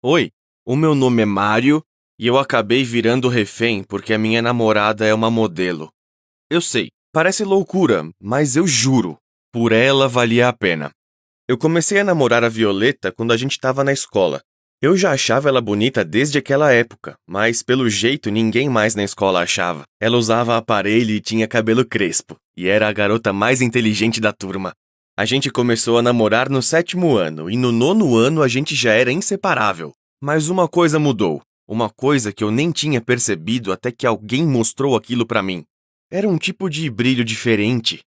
Oi, o meu nome é Mário e eu acabei virando refém porque a minha namorada é uma modelo. Eu sei, parece loucura, mas eu juro, por ela valia a pena. Eu comecei a namorar a Violeta quando a gente estava na escola. Eu já achava ela bonita desde aquela época, mas pelo jeito ninguém mais na escola achava. Ela usava aparelho e tinha cabelo crespo, e era a garota mais inteligente da turma. A gente começou a namorar no 7º ano, e no 9º ano a gente já era inseparável. Mas uma coisa mudou, uma coisa que eu nem tinha percebido até que alguém mostrou aquilo pra mim. Era um tipo de brilho diferente.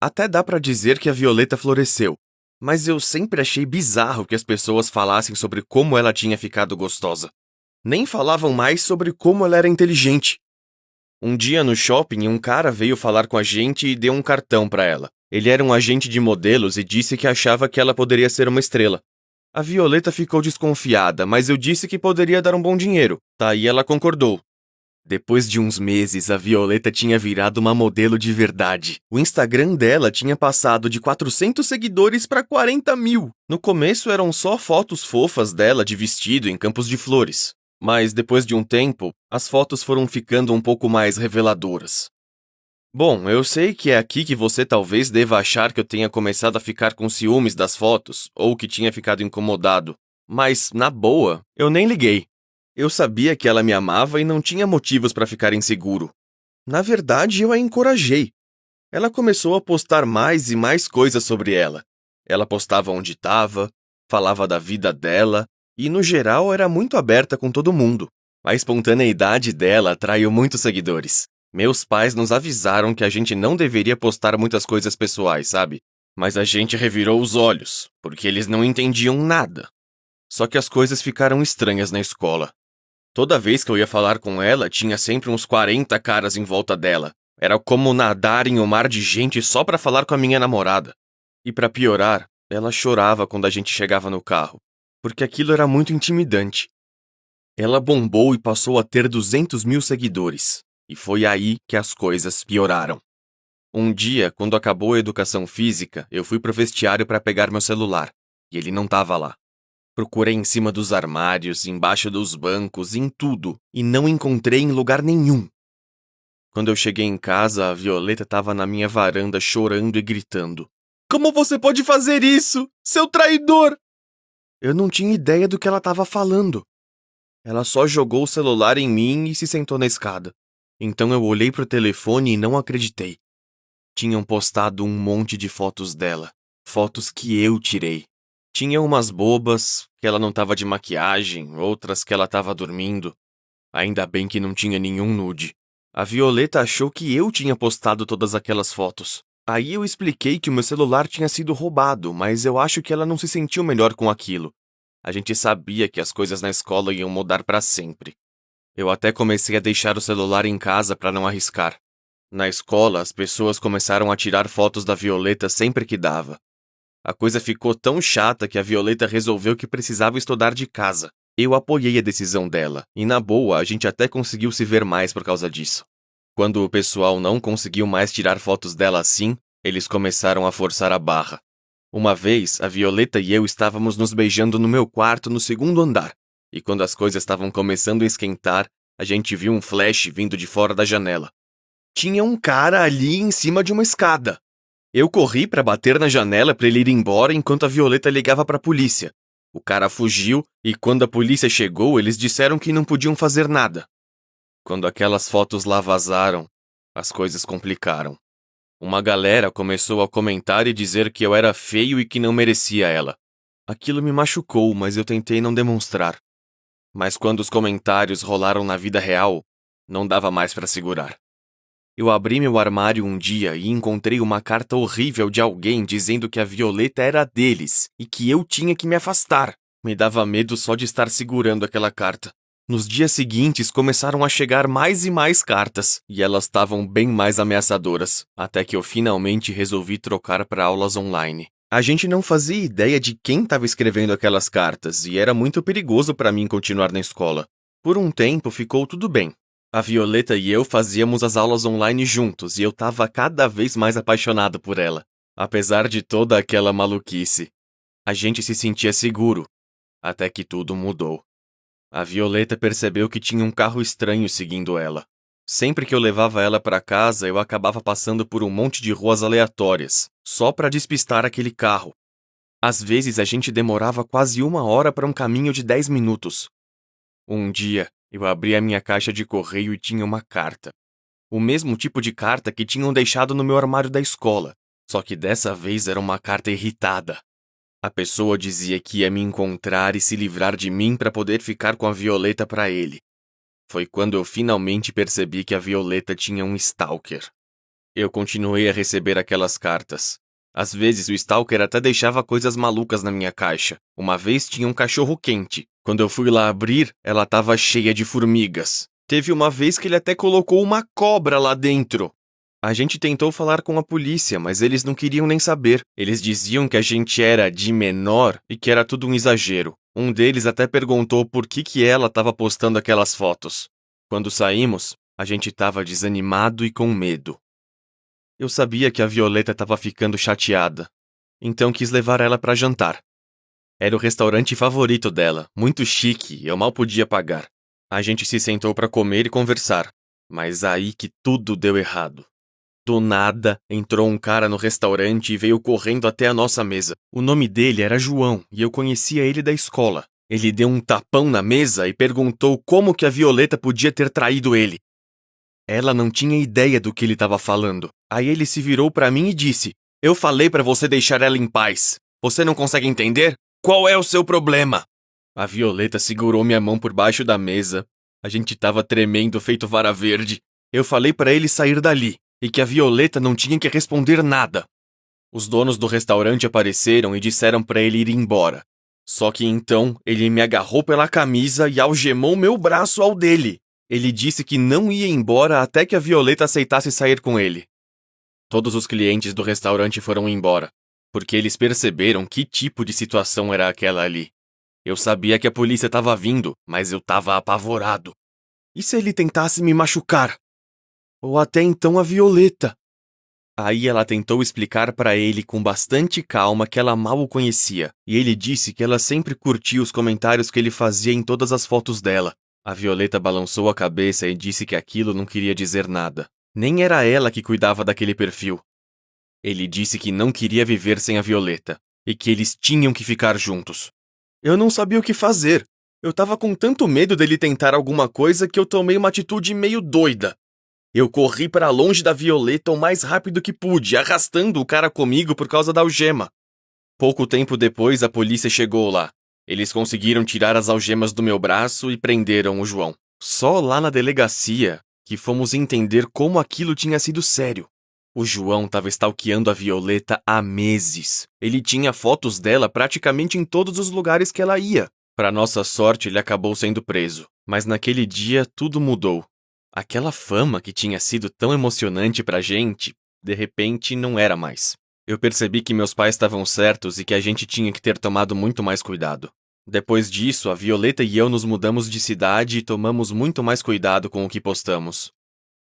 Até dá pra dizer que a Violeta floresceu. Mas eu sempre achei bizarro que as pessoas falassem sobre como ela tinha ficado gostosa. Nem falavam mais sobre como ela era inteligente. Um dia no shopping, um cara veio falar com a gente e deu um cartão pra ela. Ele era um agente de modelos e disse que achava que ela poderia ser uma estrela. A Violeta ficou desconfiada, mas eu disse que poderia dar um bom dinheiro. Daí ela concordou. Depois de uns meses, a Violeta tinha virado uma modelo de verdade. O Instagram dela tinha passado de 400 seguidores para 40 mil. No começo eram só fotos fofas dela de vestido em campos de flores. Mas depois de um tempo, as fotos foram ficando um pouco mais reveladoras. Bom, eu sei que é aqui que você talvez deva achar que eu tenha começado a ficar com ciúmes das fotos, ou que tinha ficado incomodado. Mas, na boa, eu nem liguei. Eu sabia que ela me amava e não tinha motivos para ficar inseguro. Na verdade, eu a encorajei. Ela começou a postar mais e mais coisas sobre ela. Ela postava onde estava, falava da vida dela e, no geral, era muito aberta com todo mundo. A espontaneidade dela atraiu muitos seguidores. Meus pais nos avisaram que a gente não deveria postar muitas coisas pessoais, sabe? Mas a gente revirou os olhos, porque eles não entendiam nada. Só que as coisas ficaram estranhas na escola. Toda vez que eu ia falar com ela, tinha sempre uns 40 caras em volta dela. Era como nadar em um mar de gente só pra falar com a minha namorada. E pra piorar, ela chorava quando a gente chegava no carro, porque aquilo era muito intimidante. Ela bombou e passou a ter 200 mil seguidores. E foi aí que as coisas pioraram. Um dia, quando acabou a educação física, eu fui pro vestiário para pegar meu celular. E ele não tava lá. Procurei em cima dos armários, embaixo dos bancos, em tudo, e não encontrei em lugar nenhum. Quando eu cheguei em casa, a Violeta estava na minha varanda chorando e gritando. Como você pode fazer isso, seu traidor? Eu não tinha ideia do que ela estava falando. Ela só jogou o celular em mim e se sentou na escada. Então eu olhei pro telefone e não acreditei. Tinham postado um monte de fotos dela. Fotos que eu tirei. Tinha umas bobas, que ela não tava de maquiagem, outras que ela tava dormindo. Ainda bem que não tinha nenhum nude. A Violeta achou que eu tinha postado todas aquelas fotos. Aí eu expliquei que o meu celular tinha sido roubado, mas eu acho que ela não se sentiu melhor com aquilo. A gente sabia que as coisas na escola iam mudar pra sempre. Eu até comecei a deixar o celular em casa pra não arriscar. Na escola, as pessoas começaram a tirar fotos da Violeta sempre que dava. A coisa ficou tão chata que a Violeta resolveu que precisava estudar de casa. Eu apoiei a decisão dela, e na boa, a gente até conseguiu se ver mais por causa disso. Quando o pessoal não conseguiu mais tirar fotos dela assim, eles começaram a forçar a barra. Uma vez, a Violeta e eu estávamos nos beijando no meu quarto no 2º andar, e quando as coisas estavam começando a esquentar, a gente viu um flash vindo de fora da janela. Tinha um cara ali em cima de uma escada. Eu corri para bater na janela para ele ir embora enquanto a Violeta ligava para a polícia. O cara fugiu e quando a polícia chegou, eles disseram que não podiam fazer nada. Quando aquelas fotos lá vazaram, as coisas complicaram. Uma galera começou a comentar e dizer que eu era feio e que não merecia ela. Aquilo me machucou, mas eu tentei não demonstrar. Mas quando os comentários rolaram na vida real, não dava mais para segurar. Eu abri meu armário um dia e encontrei uma carta horrível de alguém dizendo que a Violeta era deles e que eu tinha que me afastar. Me dava medo só de estar segurando aquela carta. Nos dias seguintes começaram a chegar mais e mais cartas, e elas estavam bem mais ameaçadoras, até que eu finalmente resolvi trocar para aulas online. A gente não fazia ideia de quem estava escrevendo aquelas cartas, e era muito perigoso para mim continuar na escola. Por um tempo ficou tudo bem. A Violeta e eu fazíamos as aulas online juntos e eu estava cada vez mais apaixonado por ela, apesar de toda aquela maluquice. A gente se sentia seguro, até que tudo mudou. A Violeta percebeu que tinha um carro estranho seguindo ela. Sempre que eu levava ela para casa, eu acabava passando por um monte de ruas aleatórias, só para despistar aquele carro. Às vezes a gente demorava quase 1 hora para um caminho de 10 minutos. Um dia, eu abri a minha caixa de correio e tinha uma carta. O mesmo tipo de carta que tinham deixado no meu armário da escola, só que dessa vez era uma carta irritada. A pessoa dizia que ia me encontrar e se livrar de mim para poder ficar com a Violeta para ele. Foi quando eu finalmente percebi que a Violeta tinha um stalker. Eu continuei a receber aquelas cartas. Às vezes o stalker até deixava coisas malucas na minha caixa. Uma vez tinha um cachorro quente. Quando eu fui lá abrir, ela estava cheia de formigas. Teve uma vez que ele até colocou uma cobra lá dentro. A gente tentou falar com a polícia, mas eles não queriam nem saber. Eles diziam que a gente era de menor e que era tudo um exagero. Um deles até perguntou por que ela estava postando aquelas fotos. Quando saímos, a gente estava desanimado e com medo. Eu sabia que a Violeta estava ficando chateada, então quis levar ela para jantar. Era o restaurante favorito dela, muito chique, e eu mal podia pagar. A gente se sentou para comer e conversar, mas aí que tudo deu errado. Do nada, entrou um cara no restaurante e veio correndo até a nossa mesa. O nome dele era João e eu conhecia ele da escola. Ele deu um tapão na mesa e perguntou como que a Violeta podia ter traído ele. Ela não tinha ideia do que ele estava falando. Aí ele se virou para mim e disse: "Eu falei para você deixar ela em paz. Você não consegue entender? Qual é o seu problema?" A Violeta segurou minha mão por baixo da mesa. A gente estava tremendo feito vara verde. Eu falei para ele sair dali e que a Violeta não tinha que responder nada. Os donos do restaurante apareceram e disseram para ele ir embora. Só que então ele me agarrou pela camisa e algemou meu braço ao dele. Ele disse que não ia embora até que a Violeta aceitasse sair com ele. Todos os clientes do restaurante foram embora, porque eles perceberam que tipo de situação era aquela ali. Eu sabia que a polícia estava vindo, mas eu estava apavorado. E se ele tentasse me machucar? Ou até então a Violeta? Aí ela tentou explicar para ele com bastante calma que ela mal o conhecia, e ele disse que ela sempre curtia os comentários que ele fazia em todas as fotos dela. A Violeta balançou a cabeça e disse que aquilo não queria dizer nada. Nem era ela que cuidava daquele perfil. Ele disse que não queria viver sem a Violeta, e que eles tinham que ficar juntos. Eu não sabia o que fazer. Eu tava com tanto medo dele tentar alguma coisa que eu tomei uma atitude meio doida. Eu corri para longe da Violeta o mais rápido que pude, arrastando o cara comigo por causa da algema. Pouco tempo depois, a polícia chegou lá. Eles conseguiram tirar as algemas do meu braço e prenderam o João. Só lá na delegacia que fomos entender como aquilo tinha sido sério. O João estava stalkeando a Violeta há meses. Ele tinha fotos dela praticamente em todos os lugares que ela ia. Para nossa sorte, ele acabou sendo preso. Mas naquele dia, tudo mudou. Aquela fama que tinha sido tão emocionante pra gente, de repente não era mais. Eu percebi que meus pais estavam certos e que a gente tinha que ter tomado muito mais cuidado. Depois disso, a Violeta e eu nos mudamos de cidade e tomamos muito mais cuidado com o que postamos.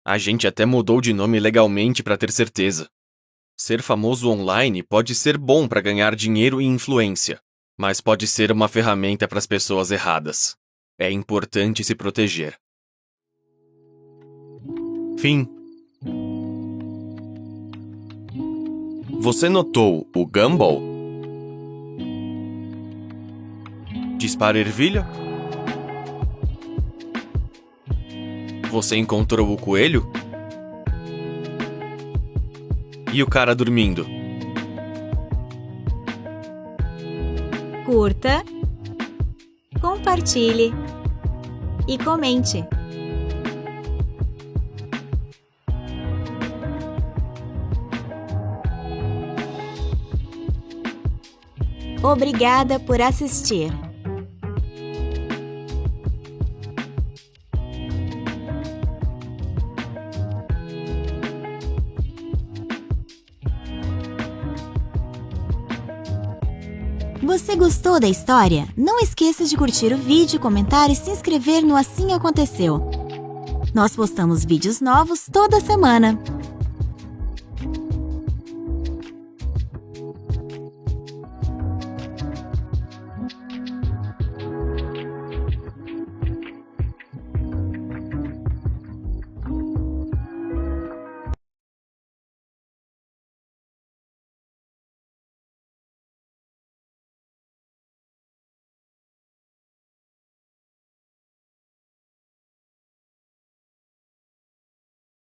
A gente até mudou de nome legalmente para ter certeza. Ser famoso online pode ser bom para ganhar dinheiro e influência, mas pode ser uma ferramenta para as pessoas erradas. É importante se proteger. Fim. Você notou o Gumball? Dispara ervilha? Você encontrou o coelho? E o cara dormindo? Curta, compartilhe e comente. Obrigada por assistir. Você gostou da história? Não esqueça de curtir o vídeo, comentar e se inscrever no Assim Aconteceu. Nós postamos vídeos novos toda semana.